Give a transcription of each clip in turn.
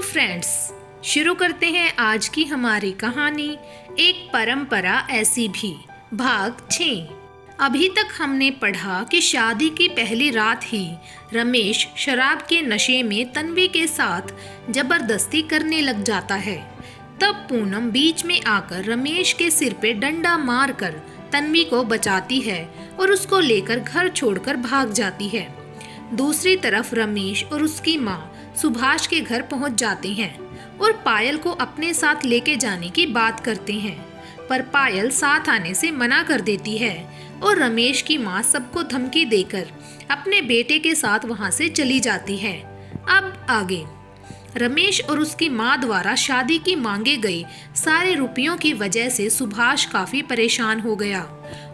Hello friends, शुरू करते हैं आज की हमारी कहानी एक परंपरा ऐसी भी भाग 6। अभी तक हमने पढ़ा कि शादी की पहली रात ही रमेश शराब के नशे में तन्वी के साथ जबरदस्ती करने लग जाता है। तब पूनम बीच में आकर रमेश के सिर पे डंडा मारकर तन्वी को बचाती है और उसको लेकर घर छोड़कर भाग जाती है। दूसरी तरफ रमेश और उसकी माँ सुभाष के घर पहुंच जाते हैं और पायल को अपने साथ लेके जाने की बात करते हैं, पर पायल साथ आने से मना कर देती है और रमेश की माँ सबको धमकी देकर अपने बेटे के साथ वहां से चली जाती है। अब आगे रमेश और उसकी माँ द्वारा शादी की मांगे गए सारे रुपयों की वजह से सुभाष काफी परेशान हो गया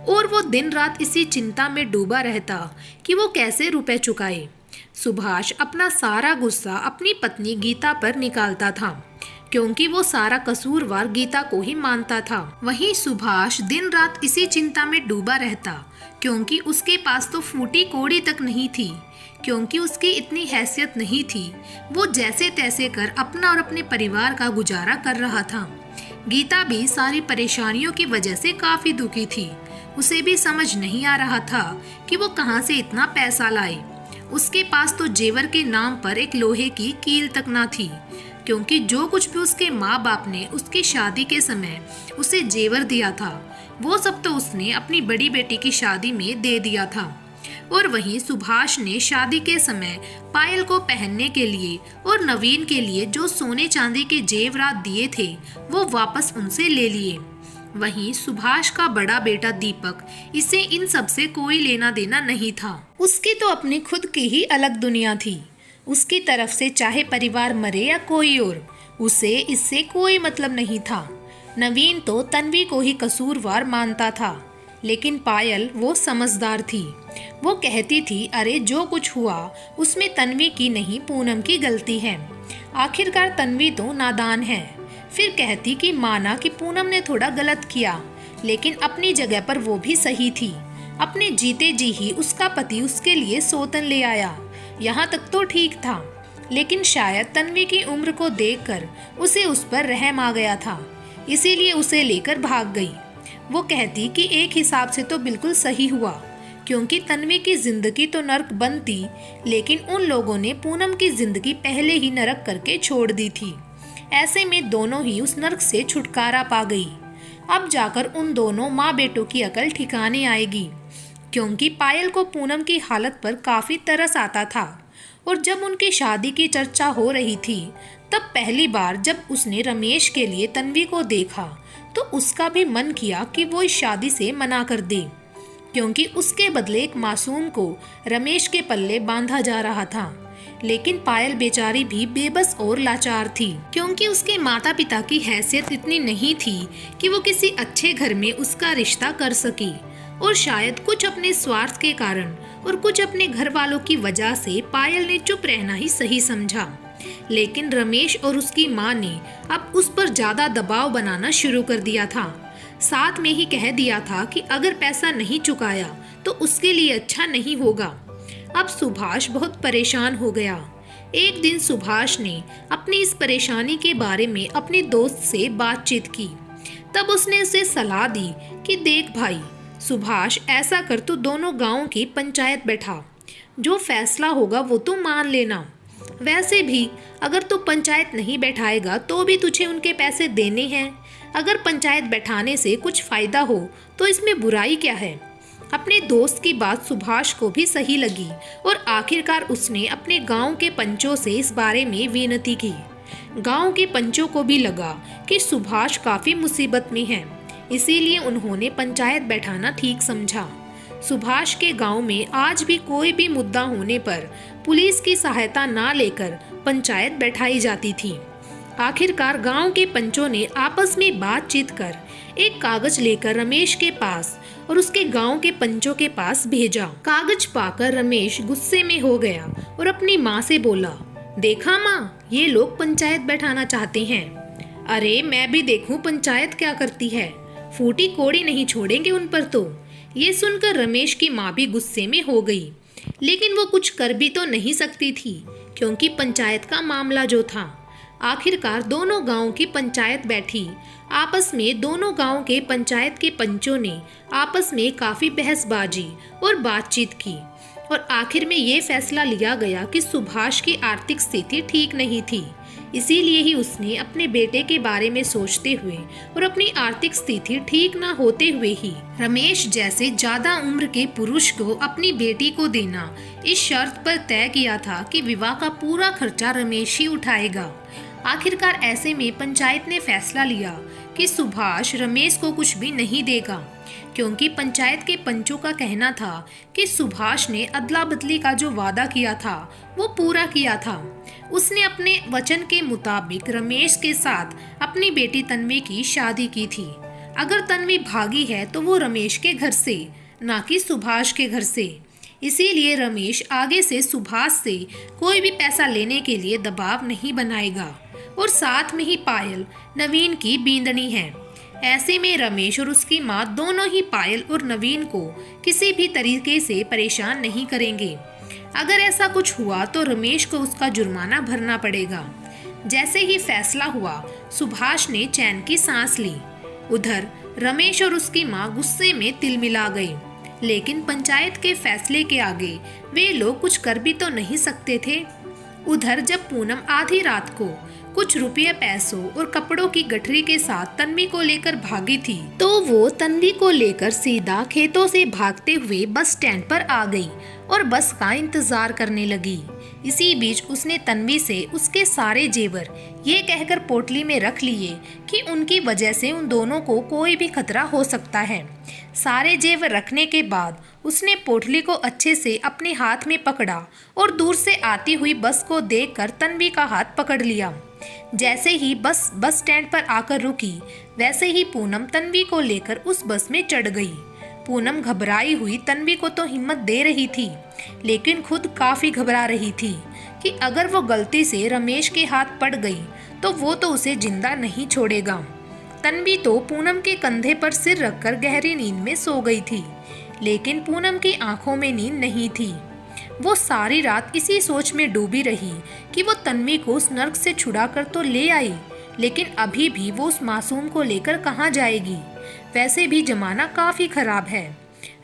और वो दिन रात इसी चिंता में डूबा रहता कि वो कैसे रुपए चुकाए। सुभाष अपना सारा गुस्सा अपनी पत्नी गीता पर निकालता था, क्योंकि वो सारा कसूरवार गीता को ही मानता था। वहीं सुभाष दिन रात इसी चिंता में डूबा रहता, क्योंकि उसके पास तो फूटी कोड़ी तक नहीं थी, क्योंकि उसकी इतनी हैसियत नहीं थी। वो जैसे तैसे कर अपना और अपने परिवार का गुजारा कर रहा था। गीता भी सारी परेशानियों की वजह से काफी दुखी थी। उसे भी समझ नहीं आ रहा था कि वो कहाँ से इतना पैसा लाए। उसके पास तो जेवर के नाम पर एक लोहे की कील तक ना थी, क्योंकि जो कुछ भी उसके माँ बाप ने उसकी शादी के समय उसे जेवर दिया था, वो सब तो उसने अपनी बड़ी बेटी की शादी में दे दिया था। और वहीं सुभाष ने शादी के समय पायल को पहनने के लिए और नवीन के लिए जो सोने चांदी के जेवरात दिए थे वो वापस उनसे ले लिए। वहीं सुभाष का बड़ा बेटा दीपक, इसे इन सब से कोई लेना देना नहीं था। उसकी तो अपनी खुद की ही अलग दुनिया थी। उसकी तरफ से चाहे परिवार मरे या कोई और, उसे इससे कोई मतलब नहीं था। नवीन तो तन्वी को ही कसूरवार मानता था, लेकिन पायल वो समझदार थी। वो कहती थी, अरे जो कुछ हुआ उसमें तन्वी की नहीं पूनम की गलती है। आखिरकार तन्वी तो नादान है। फिर कहती कि माना कि पूनम ने थोड़ा गलत किया, लेकिन अपनी जगह पर वो भी सही थी। अपने जीते जी ही उसका पति उसके लिए सौतन ले आया, यहाँ तक तो ठीक था। लेकिन शायद तन्वी की उम्र को देखकर उसे उस पर रहम आ गया था, इसीलिए उसे लेकर भाग गई। वो कहती कि एक हिसाब से तो बिल्कुल सही हुआ, क्योंकि तन्वी की जिंदगी तो नरक बनती, लेकिन उन लोगों ने पूनम की जिंदगी पहले ही नरक करके छोड़ दी थी। ऐसे में दोनों ही उस नरक से छुटकारा पा गई। अब जाकर उन दोनों माँ बेटों की अकल ठिकाने आएगी, क्योंकि पायल को पूनम की हालत पर काफी तरस आता था। और जब उनकी शादी की चर्चा हो रही थी, तब पहली बार जब उसने रमेश के लिए तन्वी को देखा तो उसका भी मन किया कि वो इस शादी से मना कर दे, क्योंकि उसके बदले एक मासूम को रमेश के पल्ले बांधा जा रहा था। लेकिन पायल बेचारी भी बेबस और लाचार थी, क्योंकि उसके माता पिता की हैसियत इतनी नहीं थी कि वो किसी अच्छे घर में उसका रिश्ता कर सकी। और शायद कुछ अपने स्वार्थ के कारण और कुछ अपने घर वालों की वजह से पायल ने चुप रहना ही सही समझा। लेकिन रमेश और उसकी माँ ने अब उस पर ज्यादा दबाव बनाना शुरू कर दिया था। साथ में ही कह दिया था कि अगर पैसा नहीं चुकाया तो उसके लिए अच्छा नहीं होगा। अब सुभाष बहुत परेशान हो गया। एक दिन सुभाष ने अपनी इस परेशानी के बारे में अपने दोस्त से बातचीत की। तब उसने उसे सलाह दी कि देख भाई सुभाष, ऐसा कर तू दोनों गांवों की पंचायत बैठा, जो फैसला होगा वो तू मान लेना। वैसे भी अगर तू पंचायत नहीं बैठाएगा तो भी तुझे उनके पैसे देने हैं। अगर पंचायत बैठाने से कुछ फायदा हो तो इसमें बुराई क्या है। अपने दोस्त की बात सुभाष को भी सही लगी और आखिरकार उसने अपने गांव के पंचों से इस बारे में विनती की। गांव के पंचों को भी लगा कि सुभाष काफी मुसीबत में है, इसीलिए उन्होंने पंचायत बैठाना ठीक समझा। सुभाष के गांव में आज भी कोई भी मुद्दा होने पर पुलिस की सहायता ना लेकर पंचायत बैठाई जाती थी। आखिरकार गांव के पंचों ने आपस में बातचीत कर एक कागज लेकर रमेश के पास और उसके गांव के पंचों के पास भेजा। कागज पाकर रमेश गुस्से में हो गया और अपनी माँ से बोला, देखा माँ, ये लोग पंचायत बैठाना चाहते हैं। अरे मैं भी देखूं पंचायत क्या करती है, फूटी कोड़ी नहीं छोड़ेंगे उन पर तो। ये सुनकर रमेश की माँ भी गुस्से में हो गई, लेकिन वो कुछ कर भी तो नहीं सकती थी, क्योंकि पंचायत का मामला जो था। आखिरकार दोनों गांव की पंचायत बैठी। आपस में दोनों गांव के पंचायत के पंचों ने आपस में काफी बहसबाजी और बातचीत की और आखिर में ये फैसला लिया गया कि सुभाष की आर्थिक स्थिति ठीक नहीं थी। इसीलिए ही उसने अपने बेटे के बारे में सोचते हुए और अपनी आर्थिक स्थिति ठीक ना होते हुए ही रमेश जैसे ज्यादा उम्र के पुरुष को अपनी बेटी को देना इस शर्त पर तय किया था कि विवाह का पूरा खर्चा रमेश ही उठाएगा। आखिरकार ऐसे में पंचायत ने फैसला लिया कि सुभाष रमेश को कुछ भी नहीं देगा, क्योंकि पंचायत के पंचों का कहना था कि सुभाष ने अदला बदली का जो वादा किया था वो पूरा किया था। उसने अपने वचन के मुताबिक रमेश के साथ अपनी बेटी तन्वी की शादी की थी। अगर तन्वी भागी है तो वो रमेश के घर से, ना कि सुभाष के घर से। इसीलिए रमेश आगे से सुभाष से कोई भी पैसा लेने के लिए दबाव नहीं बनाएगा और साथ में ही पायल नवीन की बींदनी है। ऐसे में रमेश और उसकी माँ दोनों ही पायल और नवीन को किसी भी तरीके से परेशान नहीं करेंगे। अगर ऐसा कुछ हुआ तो रमेश को उसका जुर्माना भरना पड़ेगा। जैसे ही फैसला हुआ, सुभाष ने चैन की सांस ली। उधर रमेश और उसकी माँ गुस्से में तिलमिला गए, लेकिन पंचायत के फैसले के आगे वे लोग कुछ कर भी तो नहीं सकते थे। उधर जब पूनम आधी रात को कुछ रुपये पैसों और कपड़ों की गठरी के साथ तन्वी को लेकर भागी थी, तो वो तन्वी को लेकर सीधा खेतों से भागते हुए बस स्टैंड पर आ गई और बस का इंतजार करने लगी। इसी बीच उसने तन्वी से उसके सारे जेवर ये कहकर पोटली में रख लिए कि उनकी वजह से उन दोनों को कोई भी खतरा हो सकता है। सारे जेवर रखने के बाद उसने पोटली को अच्छे से अपने हाथ में पकड़ा और दूर से आती हुई बस को देखकर तन्वी का हाथ पकड़ लिया। जैसे ही बस स्टैंड पर आकर रुकी, वैसे ही पूनम तन्वी को लेकर उस बस में चढ़ गई। पूनम घबराई हुई तन्वी को तो हिम्मत दे रही थी, लेकिन खुद काफी घबरा रही थी कि अगर वो गलती से रमेश के हाथ पड़ गई तो वो तो उसे जिंदा नहीं छोड़ेगा। तन्वी तो पूनम के कंधे पर सिर रखकर गहरी नींद में सो गई थी, लेकिन पूनम की आंखों में नींद नहीं थी। वो सारी रात इसी सोच में डूबी रही कि वो तन्वी को उस नर्क से छुड़ा कर तो ले आई, लेकिन अभी भी वो उस मासूम को लेकर कहाँ जाएगी। वैसे भी जमाना काफी खराब है।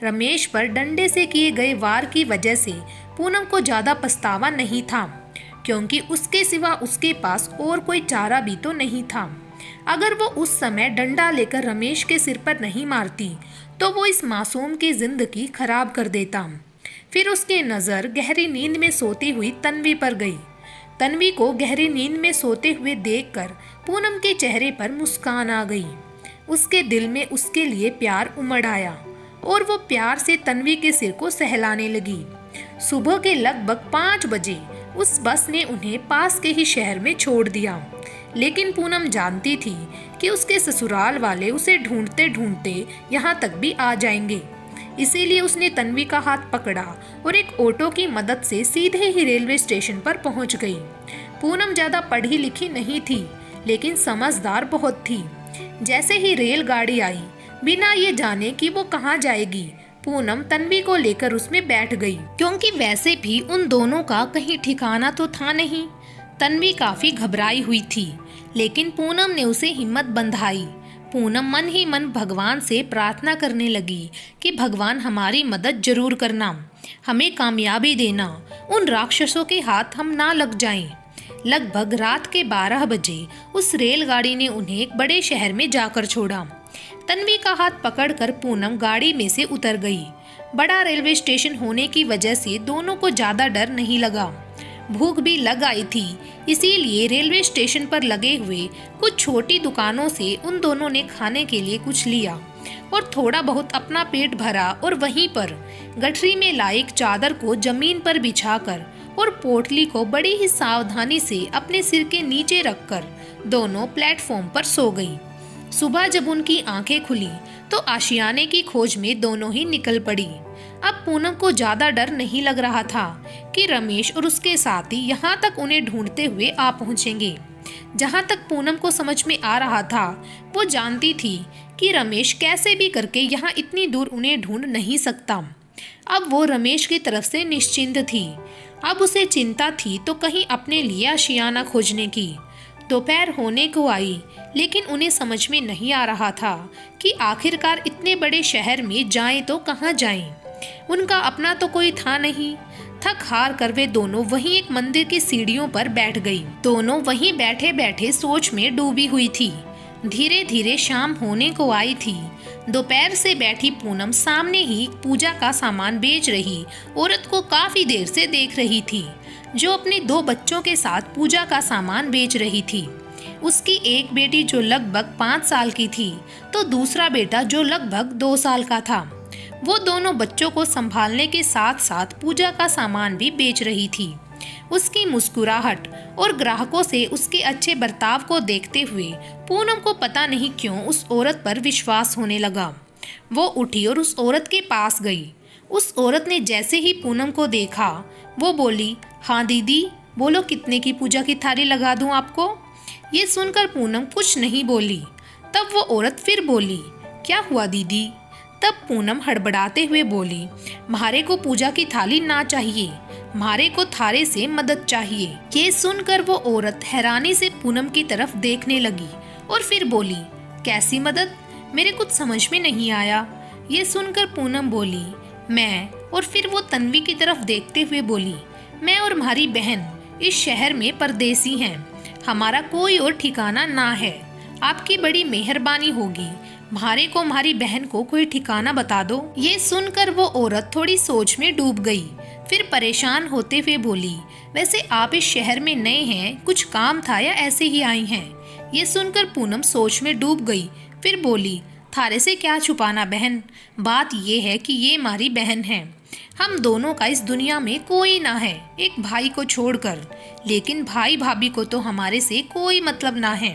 रमेश पर डंडे से किए गए वार की वजह से पूनम को ज्यादा पछतावा नहीं था, क्योंकि उसके सिवा उसके पास और कोई चारा भी तो नहीं था। अगर वो उस समय डंडा लेकर रमेश के सिर पर नहीं मारती तो वो इस मासूम की जिंदगी खराब कर देता। फिर उसकी नज़र गहरी नींद में सोती हुई तन्वी पर गई। तन्वी को गहरी नींद में सोते हुए देखकर पूनम के चेहरे पर मुस्कान आ गई। उसके दिल में उसके लिए प्यार उमड़ आया और वो प्यार से तन्वी के सिर को सहलाने लगी। सुबह के लगभग 5 बजे उस बस ने उन्हें पास के ही शहर में छोड़ दिया, लेकिन पूनम जानती थी कि उसके ससुराल वाले उसे ढूंढते ढूंढते यहाँ तक भी आ जाएंगे। इसीलिए उसने तन्वी का हाथ पकड़ा और एक ऑटो की मदद से सीधे ही रेलवे स्टेशन पर पहुंच गई। पूनम ज्यादा पढ़ी लिखी नहीं थी, लेकिन समझदार बहुत थी। जैसे ही रेलगाड़ी आई, बिना ये जाने कि वो कहाँ जाएगी, पूनम तन्वी को लेकर उसमें बैठ गई, क्योंकि वैसे भी उन दोनों का कहीं ठिकाना तो था नहीं। तन्वी काफी घबराई हुई थी, लेकिन पूनम ने उसे हिम्मत बंधाई। पूनम मन ही मन भगवान से प्रार्थना करने लगी कि भगवान हमारी मदद जरूर करना, हमें कामयाबी देना, उन राक्षसों के हाथ हम ना लग जाएं। लगभग रात के 12 बजे उस रेलगाड़ी ने उन्हें एक बड़े शहर में जाकर छोड़ा। तन्वी का हाथ पकड़कर पूनम गाड़ी में से उतर गई। बड़ा रेलवे स्टेशन होने की वजह से दोनों को ज्यादा डर नहीं लगा। भूख भी लग आई थी, इसीलिए रेलवे स्टेशन पर लगे हुए कुछ छोटी दुकानों से उन दोनों ने खाने के लिए कुछ लिया और थोड़ा बहुत अपना पेट भरा और वहीं पर गठरी में लाई एक चादर को जमीन पर बिछाकर और पोटली को बड़ी ही सावधानी से अपने सिर के नीचे रखकर दोनों प्लेटफॉर्म पर सो गई। सुबह जब उनकी आंखें खुली तो आशियाने की खोज में दोनों ही निकल पड़ी। अब पूनम को ज्यादा डर नहीं लग रहा था कि रमेश और उसके साथी यहाँ तक उन्हें ढूंढते हुए आ पहुँचेंगे। जहाँ तक पूनम को समझ में आ रहा था, वो जानती थी कि रमेश कैसे भी करके यहाँ इतनी दूर उन्हें ढूंढ नहीं सकता। अब वो रमेश की तरफ से निश्चिंत थी। अब उसे चिंता थी तो कहीं अपने लिए आशियाना खोजने की। दोपहर होने को आई, लेकिन उन्हें समझ में नहीं आ रहा था कि आखिरकार इतने बड़े शहर में जाएं तो कहाँ जाएं। उनका अपना तो कोई था नहीं। थक हार कर वे दोनों वहीं एक मंदिर की सीढ़ियों पर बैठ गई। दोनों वहीं बैठे बैठे सोच में डूबी हुई थी। धीरे धीरे शाम होने को आई थी। दोपहर से बैठी पूनम सामने ही पूजा का सामान बेच रही औरत को काफी देर से देख रही थी, जो अपने 2 बच्चों के साथ पूजा का सामान बेच रही थी। उसकी एक बेटी जो लगभग 5 साल की थी, तो दूसरा बेटा जो लगभग 2 साल का था। वो दोनों बच्चों को संभालने के साथ साथ पूजा का सामान भी बेच रही थी। उसकी मुस्कुराहट और ग्राहकों से उसके अच्छे बर्ताव को देखते हुए पूनम को पता नहीं क्यों उस औरत पर विश्वास होने लगा। वो उठी और उस औरत के पास गई। उस औरत ने जैसे ही पूनम को देखा, वो बोली, हाँ दीदी, बोलो कितने की पूजा की थाली लगा दूं आपको। ये सुनकर पूनम कुछ नहीं बोली। तब वो औरत फिर बोली, क्या हुआ दीदी। तब पूनम हड़बड़ाते हुए बोली, म्हारे को पूजा की थाली ना चाहिए, म्हारे को थारे से मदद चाहिए। ये सुनकर वो औरत हैरानी से पूनम की तरफ देखने लगी और फिर बोली, कैसी मदद, मेरे कुछ समझ में नहीं आया। ये सुनकर पूनम बोली, मैं, और फिर वो तन्वी की तरफ देखते हुए बोली, मैं और हमारी बहन इस शहर में परदेसी हैं, हमारा कोई और ठिकाना ना है। आपकी बड़ी मेहरबानी होगी, म्हारे को हमारी बहन को कोई ठिकाना बता दो। ये सुनकर वो औरत थोड़ी सोच में डूब गई। फिर परेशान होते हुए बोली, वैसे आप इस शहर में नए हैं, कुछ काम था या ऐसे ही आई हैं। ये सुनकर पूनम सोच में डूब गई। फिर बोली, थारे से क्या छुपाना बहन, बात ये है कि ये हमारी बहन है। हम दोनों का इस दुनिया में कोई ना है, एक भाई को छोड़कर। लेकिन भाई भाभी को तो हमारे से कोई मतलब ना है।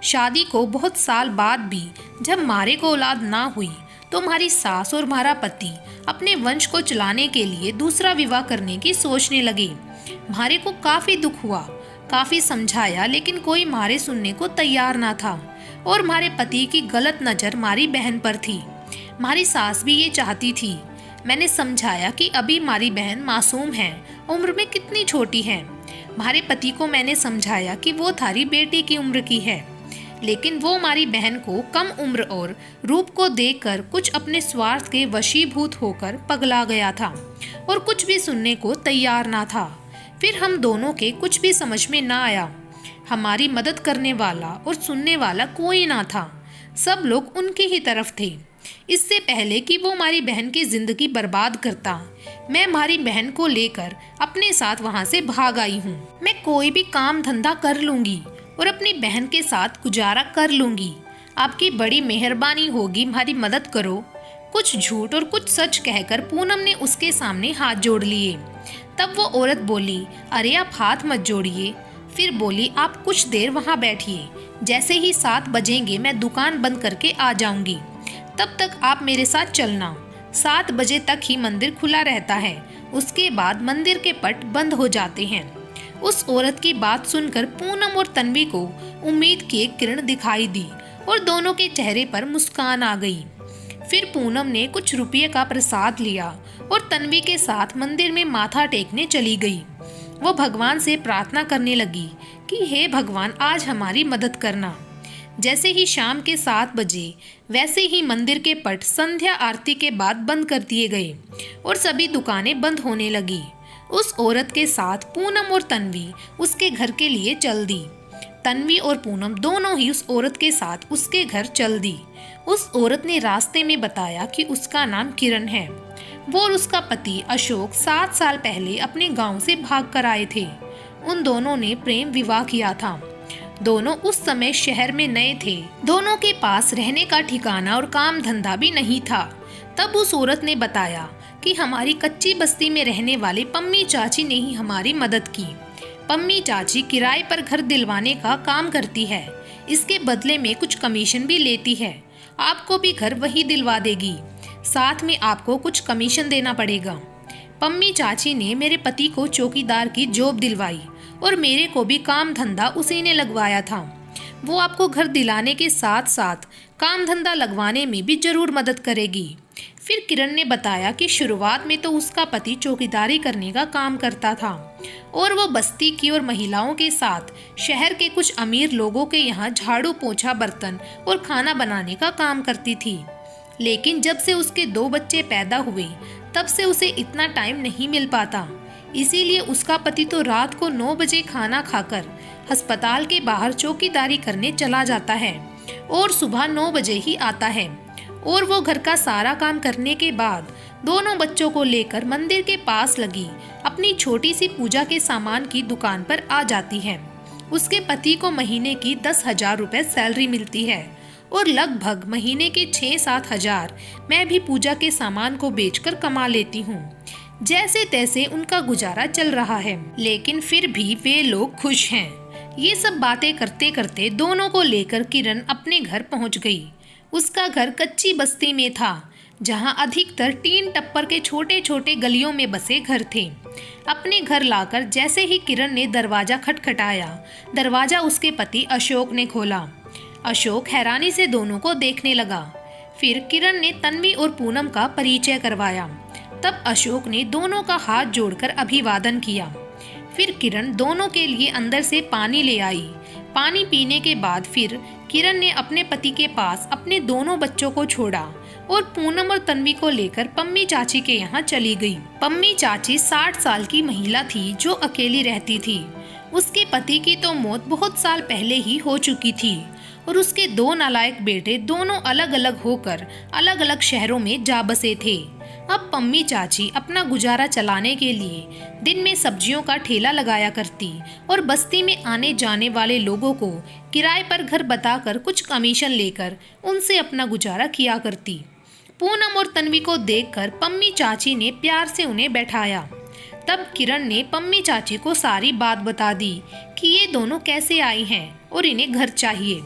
शादी को बहुत साल बाद भी जब हमारे को औलाद ना हुई, तो हमारी सास और हमारा पति अपने वंश को चलाने के लिए दूसरा विवाह करने की सोचने लगे। हमारे को काफी दुख हुआ, काफी समझाया, लेकिन कोई हमारे सुनने को तैयार ना था। और हमारे पति की गलत नजर हमारी बहन पर थी। हमारी सास भी ये चाहती थी। मैंने समझाया कि अभी हमारी बहन मासूम है, उम्र में कितनी छोटी है। हमारे पति को मैंने समझाया कि वो थारी बेटी की उम्र की है, लेकिन वो हमारी बहन को कम उम्र और रूप को देखकर कुछ अपने स्वार्थ के वशीभूत होकर पगला गया था और कुछ भी सुनने को तैयार ना था। फिर हम दोनों के कुछ भी समझ में ना आया। हमारी मदद करने वाला और सुनने वाला कोई ना था। सब लोग उनकी ही तरफ थे। इससे पहले कि वो हमारी बहन की जिंदगी बर्बाद करता, मैं हमारी बहन को लेकर अपने साथ वहाँ से भाग आई हूँ। मैं कोई भी काम धंधा कर लूँगी और अपनी बहन के साथ गुजारा कर लूँगी। आपकी बड़ी मेहरबानी होगी, हमारी मदद करो। कुछ झूठ और कुछ सच कहकर पूनम ने उसके सामने हाथ जोड़ लिए। तब वो औरत बोली, अरे आप हाथ मत जोड़िए। फिर बोली, आप कुछ देर वहाँ बैठिए, जैसे ही 7 बजेंगे मैं दुकान बंद करके आ जाऊंगी, तब तक आप मेरे साथ चलना। 7 बजे तक ही मंदिर खुला रहता है, उसके बाद मंदिर के पट बंद हो जाते हैं। उस औरत की बात सुनकर पूनम और तन्वी को उम्मीद की एक किरण दिखाई दी और दोनों के चेहरे पर मुस्कान आ गई। फिर पूनम ने कुछ रुपये का प्रसाद लिया और तन्वी के साथ मंदिर में माथा टेकने चली गई। वो भगवान से प्रार्थना करने लगी कि हे भगवान, आज हमारी मदद करना। जैसे ही शाम के 7 बजे वैसे ही मंदिर के पट संध्या आरती के बाद बंद कर दिए गए और सभी दुकानें बंद होने लगी। उस औरत के साथ पूनम और तन्वी उसके घर के लिए चल दी। तन्वी और पूनम दोनों ही उस औरत के साथ उसके घर चल दी। उस औरत ने रास्ते में बताया कि उसका नाम किरण है। वो और उसका पति अशोक 7 साल पहले अपने गांव से भाग कर आए थे। उन दोनों ने प्रेम विवाह किया था। दोनों उस समय शहर में नए थे। दोनों के पास रहने का ठिकाना और काम धंधा भी नहीं था। तब उस औरत ने बताया कि हमारी कच्ची बस्ती में रहने वाले पम्मी चाची ने ही हमारी मदद की। पम्मी चाची किराए पर घर दिलवाने का काम करती है, इसके बदले में कुछ कमीशन भी लेती है। आपको भी घर वही दिलवा देगी, साथ में आपको कुछ कमीशन देना पड़ेगा। पम्मी चाची ने मेरे पति को चौकीदार की जॉब दिलवाई और मेरे को भी काम धंधा उसी ने लगवाया था। वो आपको घर दिलाने के साथ साथ काम धंधा लगवाने में भी जरूर मदद करेगी। फिर किरण ने बताया कि शुरुआत में तो उसका पति चौकीदारी करने का काम करता था और वो बस्ती की और महिलाओं के साथ शहर के कुछ अमीर लोगों के यहाँ झाड़ू पोछा बर्तन और खाना बनाने का काम करती थी। लेकिन जब से उसके 2 बच्चे पैदा हुए तब से उसे इतना टाइम नहीं मिल पाता। इसीलिए उसका पति तो रात को 9 बजे खाना खाकर अस्पताल के बाहर चौकीदारी करने चला जाता है और सुबह 9 बजे ही आता है। और वो घर का सारा काम करने के बाद दोनों बच्चों को लेकर मंदिर के पास लगी अपनी छोटी सी पूजा के सामान की दुकान पर आ जाती है। उसके पति को महीने की 10,000 रुपए सैलरी मिलती है और लगभग महीने के 6-7 हजार मैं भी पूजा के सामान को बेचकर कमा लेती हूँ। जैसे तैसे उनका गुजारा चल रहा है, लेकिन फिर भी वे लोग खुश हैं। ये सब बातें करते करते दोनों को लेकर किरण अपने घर पहुँच गई। उसका घर कच्ची बस्ती में था, जहाँ अधिकतर टीन टप्पर के छोटे छोटे गलियों में बसे घर थे। अपने घर लाकर जैसे ही किरण ने दरवाजा खटखटाया, दरवाजा उसके पति अशोक ने खोला। अशोक हैरानी से दोनों को देखने लगा। फिर किरण ने तन्वी और पूनम का परिचय करवाया। तब अशोक ने दोनों का हाथ जोड़कर अभिवादन किया। फिर किरण दोनों के लिए अंदर से पानी ले आई। पानी पीने के बाद फिर किरण ने अपने पति के पास अपने दोनों बच्चों को छोड़ा और पूनम और तन्वी को लेकर पम्मी चाची के यहाँ चली गई। पम्मी चाची 60 साल की महिला थी जो अकेली रहती थी। उसके पति की तो मौत बहुत साल पहले ही हो चुकी थी और उसके 2 नालायक बेटे दोनों अलग अलग होकर अलग अलग शहरों में जा बसे थे। अब पम्मी चाची अपना गुजारा चलाने के लिए दिन में सब्जियों का ठेला लगाया करती और बस्ती में आने जाने वाले लोगों को किराए पर घर बताकर कुछ कमीशन लेकर उनसे अपना गुजारा किया करती। पूनम और तन्वी को देखकर पम्मी चाची ने प्यार से उन्हें बैठाया। तब किरण ने पम्मी चाची को सारी बात बता दी कि ये दोनों कैसे आई हैं और इन्हें घर चाहिए।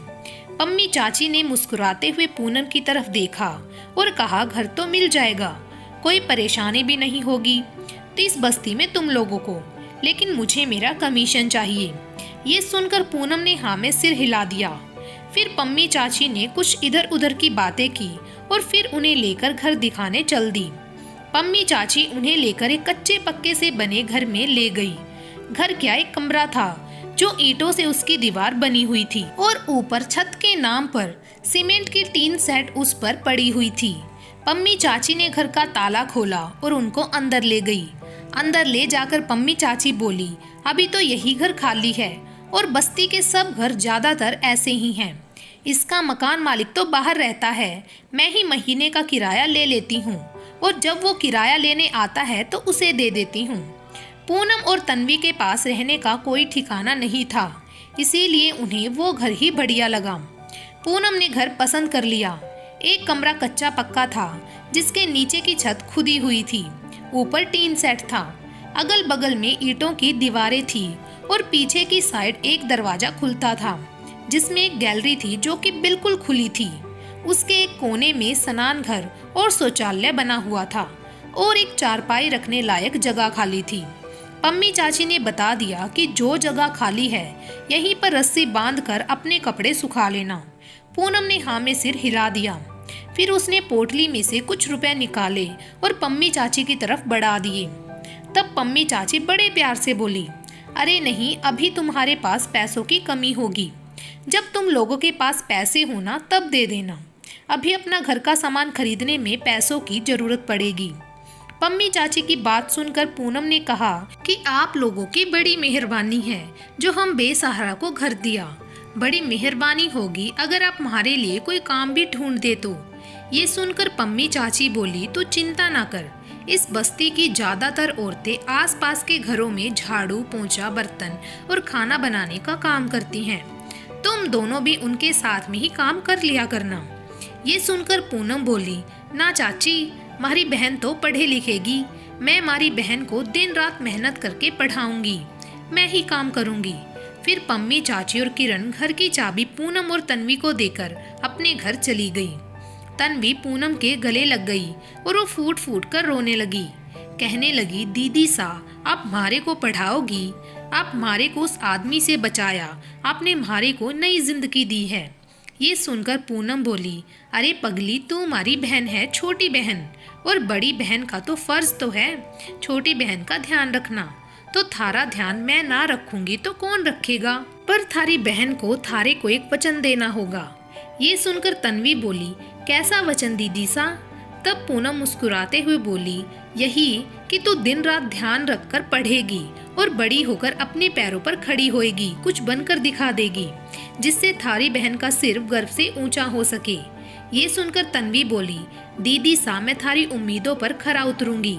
पम्मी चाची ने मुस्कुराते हुए पूनम की तरफ देखा और कहा, घर तो मिल जाएगा, कोई परेशानी भी नहीं होगी तो इस बस्ती में तुम लोगों को, लेकिन मुझे मेरा कमीशन चाहिए। ये सुनकर पूनम ने हाँ में सिर हिला दिया। फिर पम्मी चाची ने कुछ इधर उधर की बातें की और फिर उन्हें लेकर घर दिखाने चल दी। पम्मी चाची उन्हें लेकर एक कच्चे पक्के से बने घर में ले गई। घर क्या, एक कमरा था जो ईंटों से उसकी दीवार बनी हुई थी और ऊपर छत के नाम पर सीमेंट की टीन सेट उस पर पड़ी हुई थी। पम्मी चाची ने घर का ताला खोला और उनको अंदर ले गई। अंदर ले जाकर पम्मी चाची बोली, अभी तो यही घर खाली है और बस्ती के सब घर ज्यादातर ऐसे ही हैं। इसका मकान मालिक तो बाहर रहता है, मैं ही महीने का किराया ले लेती हूँ और जब वो किराया लेने आता है तो उसे दे देती हूँ। पूनम और तन्वी के पास रहने का कोई ठिकाना नहीं था, इसीलिए उन्हें वो घर ही बढ़िया लगा। पूनम ने घर पसंद कर लिया। एक कमरा कच्चा पक्का था जिसके नीचे की छत खुदी हुई थी, ऊपर टीन सेट था, अगल बगल में ईंटों की दीवारें थी और पीछे की साइड एक दरवाजा खुलता था जिसमें एक गैलरी थी जो कि बिल्कुल खुली थी। उसके एक कोने में स्नान घर और शौचालय बना हुआ था और एक चारपाई रखने लायक जगह खाली थी। पम्मी चाची ने बता दिया कि जो जगह खाली है यहीं पर रस्सी बांधकर अपने कपड़े सुखा लेना। पूनम ने हाँ में सिर हिला दिया। फिर उसने पोटली में से कुछ रुपए निकाले और पम्मी चाची की तरफ बढ़ा दिए। तब पम्मी चाची बड़े प्यार से बोली, अरे नहीं, अभी तुम्हारे पास पैसों की कमी होगी, जब तुम लोगों के पास पैसे हो ना तब दे देना, अभी अपना घर का सामान खरीदने में पैसों की जरूरत पड़ेगी। पम्मी चाची की बात सुनकर पूनम ने कहा कि आप लोगों की बड़ी मेहरबानी है जो हम बेसहारा को घर दिया। बड़ी मेहरबानी होगी अगर आप हमारे लिए कोई काम भी ढूंढ दे तो। ये सुनकर पम्मी चाची बोली, तू चिंता ना कर, इस बस्ती की ज्यादातर औरतें आसपास के घरों में झाड़ू पोंछा बर्तन और खाना बनाने का काम करती हैं, तुम दोनों भी उनके साथ में ही काम कर लिया करना। ये सुनकर पूनम बोली, ना चाची, हमारी बहन तो पढ़े लिखेगी, मैं हमारी बहन को दिन रात मेहनत करके पढ़ाऊंगी, मैं ही काम करूंगी। फिर पम्मी चाची और किरण घर की चाबी पूनम और तन्वी को देकर अपने घर चली गई। तन्वी पूनम के गले लग गई और वो फूट फूट कर रोने लगी। कहने लगी, दीदी सा, आप हमारे को पढ़ाओगी, आप हमारे को उस आदमी से बचाया, आपने हमारे को नई जिंदगी दी है, ये सुनकर पूनम बोली, अरे पगली, तू हमारी बहन है, छोटी बहन, और बड़ी बहन का तो फर्ज तो है छोटी बहन का ध्यान रखना। तो थारा ध्यान मैं ना रखूंगी तो कौन रखेगा? पर थारी बहन को थारे को एक वचन देना होगा। ये सुनकर तन्वी बोली, कैसा वचन दीदी सा? तब पूनम मुस्कुराते हुए बोली, यही कि तू दिन रात ध्यान रखकर पढ़ेगी और बड़ी होकर अपने पैरों पर खड़ी होएगी, कुछ बनकर दिखा देगी, जिससे थारी बहन का सिर गर्व से ऊंचा हो सके। ये सुनकर तन्वी बोली, दीदी सा मैं थारी उम्मीदों पर खरा उतरूंगी।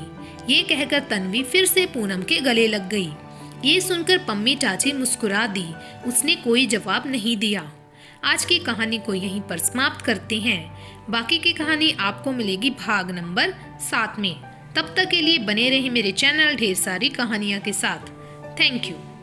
ये कहकर तन्वी फिर से पूनम के गले लग गई। ये सुनकर पम्मी चाची मुस्कुरा दी, उसने कोई जवाब नहीं दिया। आज की कहानी को यहीं पर समाप्त करते हैं। बाकी की कहानी आपको मिलेगी भाग नंबर 7 में। तब तक के लिए बने रहे मेरे चैनल ढेर सारी कहानियां के साथ। Thank you.